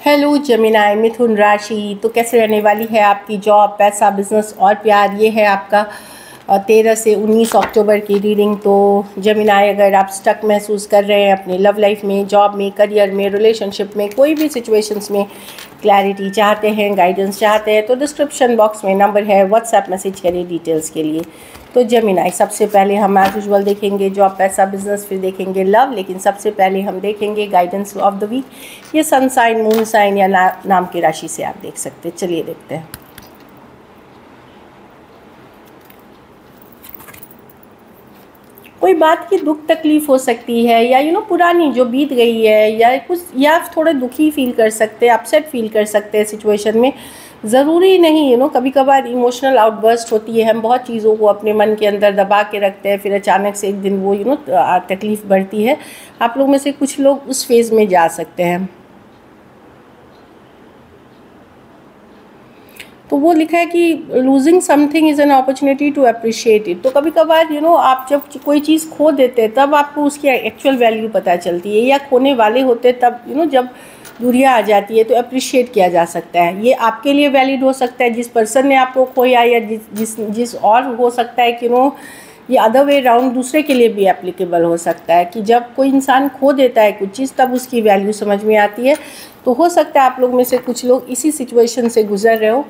Hello Gemini मिथुन राशि। तो कैसे रहने वाली है आपकी जॉब, पैसा, बिजनेस और प्यार। ये है आपका 13 से 19 अक्टूबर की रीडिंग। तो जेमिनाई, अगर आप स्टक महसूस कर रहे हैं अपनी लव लाइफ में, जॉब में, करियर में, रिलेशनशिप में, कोई भी सिचुएशंस में क्लैरिटी चाहते हैं, गाइडेंस चाहते हैं, तो डिस्क्रिप्शन बॉक्स में नंबर है, व्हाट्सएप मैसेज करिए डिटेल्स के लिए। तो जेमिनाई, सबसे पहले हम एज यूजुअल देखेंगे जॉब, पैसा, बिजनेस, फिर देखेंगे लव, लेकिन सबसे पहले हम देखेंगे गाइडेंस ऑफ द वीक। ये सन साइन, मून साइन या नाम की राशि से आप देख सकते हैं। चलिए देखते हैं। कोई बात की दुख तकलीफ हो सकती है, या पुरानी जो बीत गई है, या कुछ, या थोड़े दुखी फील कर सकते हैं, अपसेट फील कर सकते हैं सिचुएशन में। ज़रूरी नहीं, कभी कभार इमोशनल आउटबर्स्ट होती है। हम बहुत चीज़ों को अपने मन के अंदर दबा के रखते हैं, फिर अचानक से एक दिन वो तकलीफ़ बढ़ती है। आप लोग में से कुछ लोग उस फेज़ में जा सकते हैं। तो वो लिखा है कि losing something is an opportunity to appreciate it. तो कभी कभार आप जब कोई चीज़ खो देते हैं तब आपको उसकी एक्चुअल वैल्यू पता चलती है, या खोने वाले होते तब जब दूरियां आ जाती है तो अप्रिशिएट किया जा सकता है। ये आपके लिए वैलिड हो सकता है जिस पर्सन ने आपको खोया, या जिस और हो सकता है कि ये अदर वे राउंड दूसरे के लिए भी एप्लीकेबल हो सकता है कि जब कोई इंसान खो देता है कुछ चीज़ तब उसकी वैल्यू समझ में आती है। तो हो सकता है आप लोग में से कुछ लोग इसी सिचुएशन से गुजर रहे हो।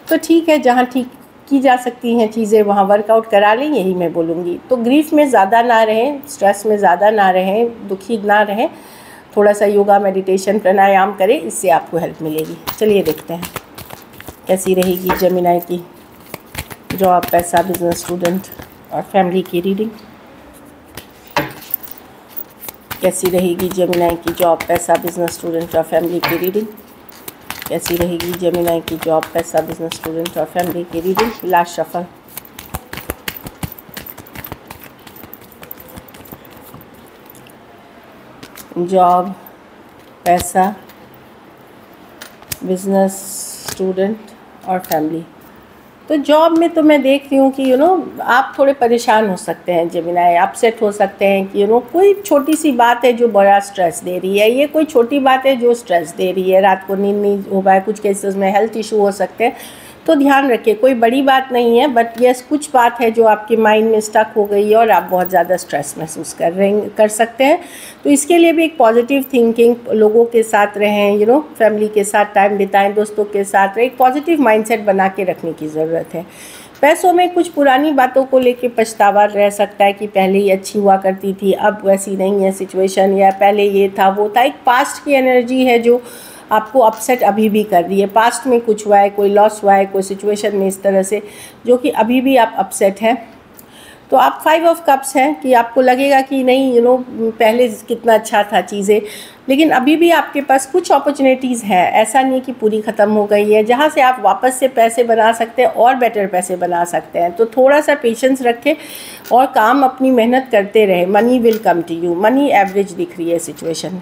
तो ठीक है, जहाँ ठीक की जा सकती हैं चीज़ें वहाँ वर्कआउट करा लें, यही मैं बोलूँगी। तो ग्रीफ में ज़्यादा ना रहें, स्ट्रेस में ज़्यादा ना रहें, दुखी ना रहें। थोड़ा सा योगा, मेडिटेशन, प्राणायाम करें, इससे आपको हेल्प मिलेगी। चलिए देखते हैं कैसी रहेगी जेमिनाई की जॉब, पैसा, बिजनेस, स्टूडेंट और फैमिली की रीडिंग। कैसी रहेगी जेमिनाई की जॉब, पैसा, बिजनेस, स्टूडेंट और फैमिली की रीडिंग। कैसी रहेगी जेमिनाई की जॉब, पैसा, बिजनेस, स्टूडेंट और फैमिली की रीडिंग। Last shuffle. जॉब, पैसा, बिजनेस, स्टूडेंट और फैमिली। तो जॉब में तो मैं देख रही हूँ कि आप थोड़े परेशान हो सकते हैं जेमिनाई, अपसेट हो सकते हैं कि कोई छोटी सी बात है जो बड़ा स्ट्रेस दे रही है। ये कोई छोटी बात है जो स्ट्रेस दे रही है, रात को नींद नहीं हो पाए, कुछ केसेस में हेल्थ इशू हो सकते हैं। तो ध्यान रखिए, कोई बड़ी बात नहीं है, बट यस कुछ बात है जो आपके माइंड में स्टक हो गई है और आप बहुत ज़्यादा स्ट्रेस महसूस कर सकते हैं। तो इसके लिए भी एक पॉजिटिव थिंकिंग, लोगों के साथ रहें, फैमिली के साथ टाइम बिताएं, दोस्तों के साथ रहें, एक पॉजिटिव माइंडसेट बना के रखने की ज़रूरत है। पैसों में कुछ पुरानी बातों को लेके पछतावा रह सकता है कि पहले ये अच्छी हुआ करती थी, अब वैसी नहीं है सिचुएशन, या पहले ये था वो था। एक पास्ट की एनर्जी है जो आपको अपसेट अभी भी कर रही है। पास्ट में कुछ हुआ है, कोई लॉस हुआ है, कोई सिचुएशन में इस तरह से, जो कि अभी भी आप अपसेट हैं। तो आप 5 ऑफ कप्स हैं कि आपको लगेगा कि नहीं पहले कितना अच्छा था चीज़ें, लेकिन अभी भी आपके पास कुछ अपॉर्चुनिटीज़ हैं। ऐसा नहीं कि पूरी ख़त्म हो गई है, जहाँ से आप वापस से पैसे बना सकते हैं और बेटर पैसे बना सकते हैं। तो थोड़ा सा पेशेंस रखें और काम अपनी मेहनत करते रहें। Money will come to you. Money average दिख रही है सिचुएशन।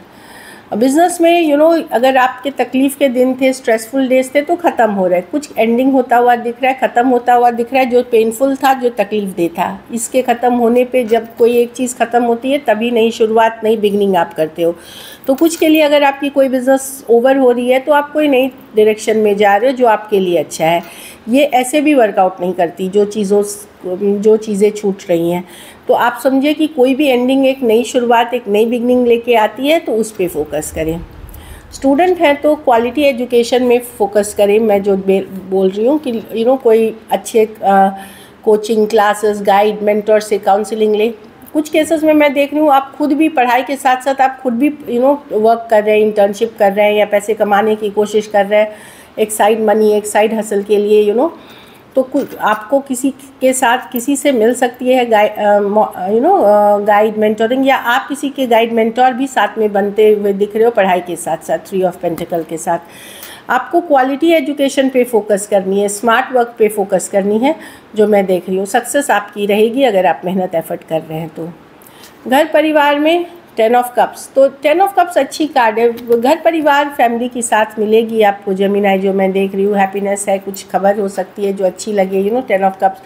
बिज़नेस में अगर आपके तकलीफ़ के दिन थे, स्ट्रेसफुल डेज थे, तो ख़त्म हो रहे हैं। कुछ एंडिंग होता हुआ दिख रहा है, ख़त्म होता हुआ दिख रहा है। जो पेनफुल था, जो तकलीफ़ दे था, इसके ख़त्म होने पे जब कोई एक चीज़ ख़त्म होती है तभी नई शुरुआत, नई बिगनिंग आप करते हो। तो कुछ के लिए अगर आपकी कोई बिज़नेस ओवर हो रही है तो आप कोई नई डायरेक्शन में जा रहे हो जो आपके लिए अच्छा है। ये ऐसे भी वर्कआउट नहीं करती जो चीज़ें छूट रही हैं। तो आप समझिए कि कोई भी एंडिंग एक नई शुरुआत, एक नई बिगनिंग लेके आती है, तो उस पे फोकस करें। स्टूडेंट हैं तो क्वालिटी एजुकेशन में फोकस करें। मैं जो बोल रही हूँ कि कोई अच्छे कोचिंग क्लासेस, गाइड, मेंटर से काउंसलिंग ले। कुछ केसेस में मैं देख रही हूँ आप खुद भी पढ़ाई के साथ साथ आप खुद भी वर्क कर रहे हैं, इंटर्नशिप कर रहे हैं, या पैसे कमाने की कोशिश कर रहे हैं, एक साइड मनी, एक साइड हसल के लिए तो कुछ आपको किसी के साथ, किसी से मिल सकती है गाइड मेंटोरिंग, या आप किसी के गाइड मेंटोर भी साथ में बनते हुए दिख रहे हो पढ़ाई के साथ साथ। 3 ऑफ पेंटिकल के साथ आपको क्वालिटी एजुकेशन पे फोकस करनी है, स्मार्ट वर्क पे फोकस करनी है, जो मैं देख रही हूँ। सक्सेस आपकी रहेगी अगर आप मेहनत एफर्ट कर रहे हैं तो। घर परिवार में 10 ऑफ कप्स। तो 10 ऑफ कप्स अच्छी कार्ड है। घर परिवार, फैमिली के साथ मिलेगी आपको जेमिनाई, जो मैं देख रही हूँ। हैप्पीनेस है, कुछ खबर हो सकती है जो अच्छी लगे, 10 ऑफ कप्स।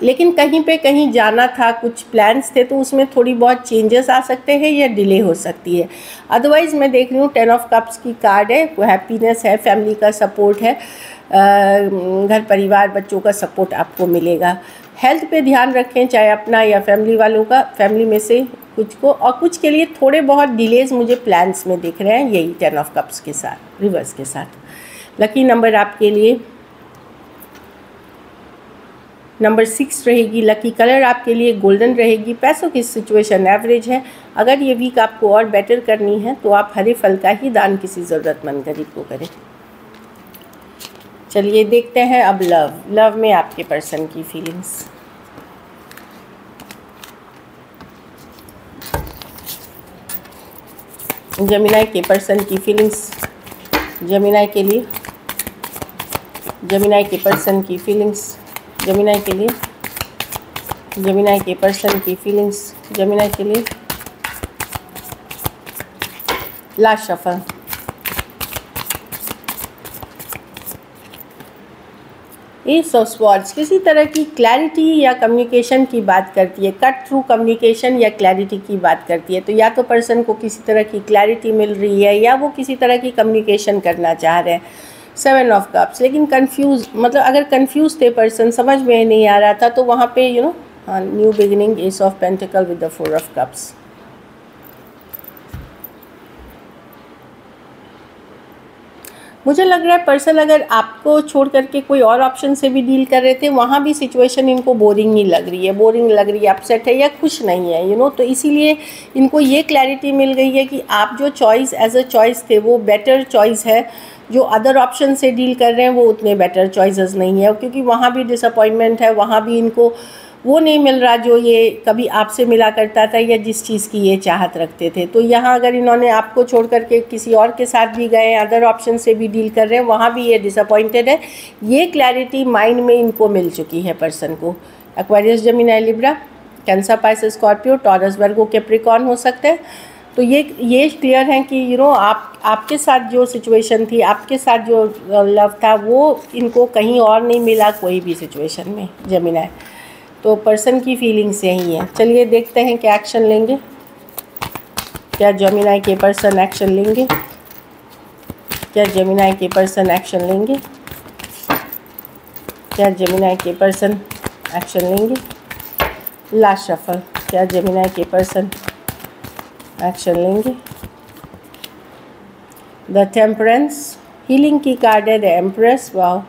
लेकिन कहीं पे कहीं जाना था, कुछ प्लान्स थे, तो उसमें थोड़ी बहुत चेंजेस आ सकते हैं या डिले हो सकती है। अदरवाइज़ मैं देख रही हूँ 10 ऑफ कप्स की कार्ड है, हैप्पीनेस है, फैमिली का सपोर्ट है, घर परिवार बच्चों का सपोर्ट आपको मिलेगा। हेल्थ पे ध्यान रखें, चाहे अपना या फैमिली वालों का, फैमिली में से कुछ को, और कुछ के लिए थोड़े बहुत डिलेज़ मुझे प्लान्स में दिख रहे हैं, यही 10 ऑफ कप्स के साथ, रिवर्स के साथ। लकी नंबर आपके लिए नंबर 6 रहेगी। लकी कलर आपके लिए गोल्डन रहेगी। पैसों की सिचुएशन एवरेज है। अगर ये वीक आपको और बेटर करनी है तो आप हरे फल का ही दान किसी ज़रूरतमंद गरीब को करें। चलिए देखते हैं अब लव में आपके पर्सन की फीलिंग्स। जेमिनी के पर्सन की फीलिंग्स, जेमिनी के लिए, जेमिनी के पर्सन की फीलिंग्स, जेमिनी के लिए, जेमिनी के पर्सन की फीलिंग्स, जेमिनी के लिए। Last shuffle. S of swords किसी तरह की क्लैरिटी या कम्युनिकेशन की बात करती है, कट थ्रू कम्युनिकेशन या क्लैरिटी की बात करती है। तो या तो पर्सन को किसी तरह की क्लैरिटी मिल रही है या वो किसी तरह की कम्युनिकेशन करना चाह रहे हैं। 7 ऑफ कप्स, लेकिन कंफ्यूज, मतलब अगर कंफ्यूज थे पर्सन, समझ में नहीं आ रहा था, तो वहाँ पे new beginning. S of pentacle with the 4 of cups. मुझे लग रहा है पर्सन अगर आपको छोड़ करके कोई और ऑप्शन से भी डील कर रहे थे, वहाँ भी सिचुएशन इनको बोरिंग ही लग रही है, बोरिंग लग रही है, अपसेट है या खुश नहीं है, तो इसीलिए इनको ये क्लैरिटी मिल गई है कि आप जो चॉइस एज अ चॉइस थे वो बेटर चॉइस है। जो अदर ऑप्शन से डील कर रहे हैं वो उतने बेटर चॉइसेस नहीं है, क्योंकि वहाँ भी डिसअपॉइंटमेंट है, वहाँ भी इनको वो नहीं मिल रहा जो ये कभी आपसे मिला करता था या जिस चीज़ की ये चाहत रखते थे। तो यहाँ अगर इन्होंने आपको छोड़ करके किसी और के साथ भी गए, अदर ऑप्शन से भी डील कर रहे हैं, वहाँ भी ये डिसअपॉइंटेड है। ये क्लैरिटी माइंड में इनको मिल चुकी है पर्सन को। Aquarius, Gemini, Libra, Cancer, Pisces, Scorpio, Taurus, Virgo, Capricorn हो सकते हैं। तो ये क्लियर है कि आपके साथ जो सिचुएशन थी, आपके साथ जो लव था, वो इनको कहीं और नहीं मिला कोई भी सिचुएशन में, जेमिनी। तो पर्सन की फीलिंग्स यही है। चलिए देखते हैं क्या एक्शन लेंगे, क्या जेमिनी के पर्सन एक्शन लेंगे, क्या जेमिनी के पर्सन एक्शन लेंगे, क्या जेमिनी के पर्सन एक्शन लेंगे। लास्ट शफल, क्या जेमिनी के पर्सन एक्शन लेंगे। द टेम्परेंस, हीलिंग की कार्ड है, the empress, wow,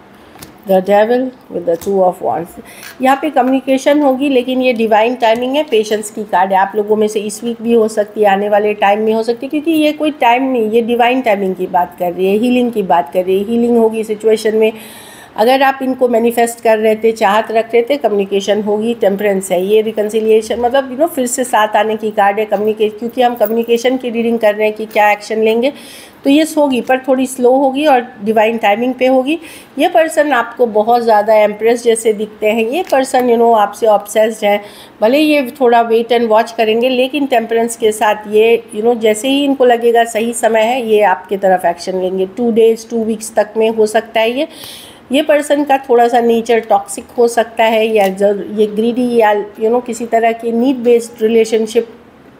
the devil with the 2 of wands. यहाँ पे कम्युनिकेशन होगी, लेकिन ये डिवाइन टाइमिंग है, पेशेंस की कार्ड है। आप लोगों में से इस वीक भी हो सकती है, आने वाले टाइम में हो सकती है, क्योंकि ये कोई टाइम नहीं, ये डिवाइन टाइमिंग की बात कर रही है, हीलिंग की बात कर रही है। हीलिंग होगी सिचुएशन में। अगर आप इनको मैनिफेस्ट कर रहे थे, चाहत रख रहे थे, कम्युनिकेशन होगी। टेम्परेंस है, ये रिकन्सिलिएशन, मतलब फिर से साथ आने की कार्ड है। क्योंकि हम कम्युनिकेशन की रीडिंग कर रहे हैं कि क्या एक्शन लेंगे, तो ये होगी, पर थोड़ी स्लो होगी और डिवाइन टाइमिंग पे होगी। ये पर्सन आपको बहुत ज़्यादा एम्प्रेस जैसे दिखते हैं। ये पर्सन आपसे ऑब्सेस्ड है। भले ये थोड़ा वेट एंड वॉच करेंगे, लेकिन टेम्परेंस के साथ ये जैसे ही इनको लगेगा सही समय है, ये आपके तरफ एक्शन लेंगे। 2 डेज़ 2 वीक्स तक में हो सकता है। ये पर्सन का थोड़ा सा नेचर टॉक्सिक हो सकता है, या ये ग्रीडी, या किसी तरह की नीड बेस्ड रिलेशनशिप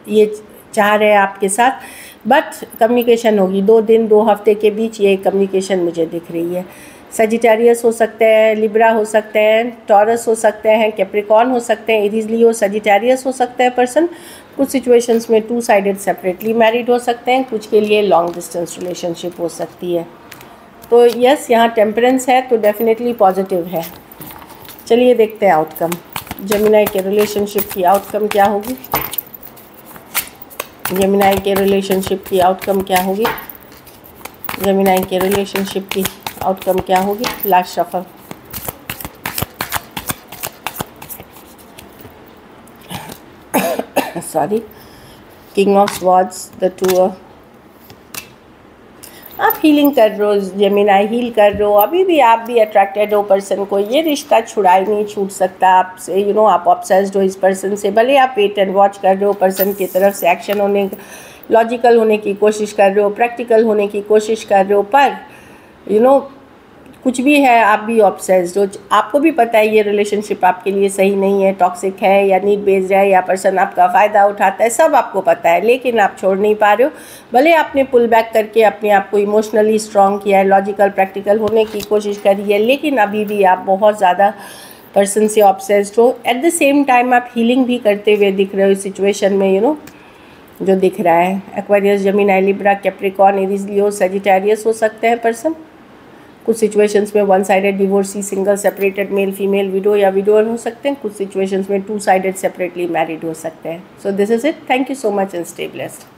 ये चाह रहे हैं आपके साथ। बट कम्युनिकेशन होगी। 2 दिन 2 हफ्ते के बीच ये कम्युनिकेशन मुझे दिख रही है। सजिटेरियस हो सकते हैं, लिब्रा हो सकते हैं, टॉरस हो सकते हैं, कैप्रिकॉर्न हो सकते हैं, एरीज, लियो, सजिटेरियस हो सकता है पर्सन। कुछ सिचुएशंस में 2 साइडेड सेपरेटली मैरिड हो सकते हैं, कुछ के लिए लॉन्ग डिस्टेंस रिलेशनशिप हो सकती है। तो यस, यहाँ टेम्परेंस है तो डेफिनेटली पॉजिटिव है। चलिए देखते हैं आउटकम। जेमिनी के रिलेशनशिप की आउटकम क्या होगी, जेमिनी के रिलेशनशिप की आउटकम क्या होगी, जेमिनी के रिलेशनशिप की आउटकम क्या होगी। Last shuffle. Sorry, king of swords, the 2। आप हीलिंग कर रहे हो, जेमिनी हील कर रहे हो, अभी भी आप भी अट्रैक्टेड हो पर्सन को। ये रिश्ता छुड़ाई नहीं छूट सकता आपसे। आप ऑब्सेस्ड हो इस पर्सन से। भले आप वेट एंड वॉच कर रहे हो, पर्सन की तरफ से एक्शन होने, लॉजिकल होने की कोशिश कर रहे हो, प्रैक्टिकल होने की कोशिश कर रहे हो, पर कुछ भी है आप भी ऑब्सेस्ड हो, आपको भी पता है ये रिलेशनशिप आपके लिए सही नहीं है, टॉक्सिक है या नीड बेस्ड है या पर्सन आपका फ़ायदा उठाता है, सब आपको पता है, लेकिन आप छोड़ नहीं पा रहे हो। भले आपने पुल बैक करके अपने आप को इमोशनली स्ट्रॉन्ग किया है, लॉजिकल प्रैक्टिकल होने की कोशिश करी है, लेकिन अभी भी आप बहुत ज़्यादा पर्सन से ऑब्सेस्ड हो। एट द सेम टाइम आप हीलिंग भी करते हुए दिख रहे हो इस सिचुएशन में, जो दिख रहा है। Aquarius, Gemini, Libra, Capricorn, Aries, Leo, Sagittarius हो सकते हैं पर्सन। कुछ सिचुएशंस में one sided divorcee, single, separated, male female, widow या विडोअर हो सकते हैं। कुछ सिचुएशंस में टू साइडेड सेपरेटली मैरिड हो सकते हैं। So this is it. Thank you so much and stay blessed.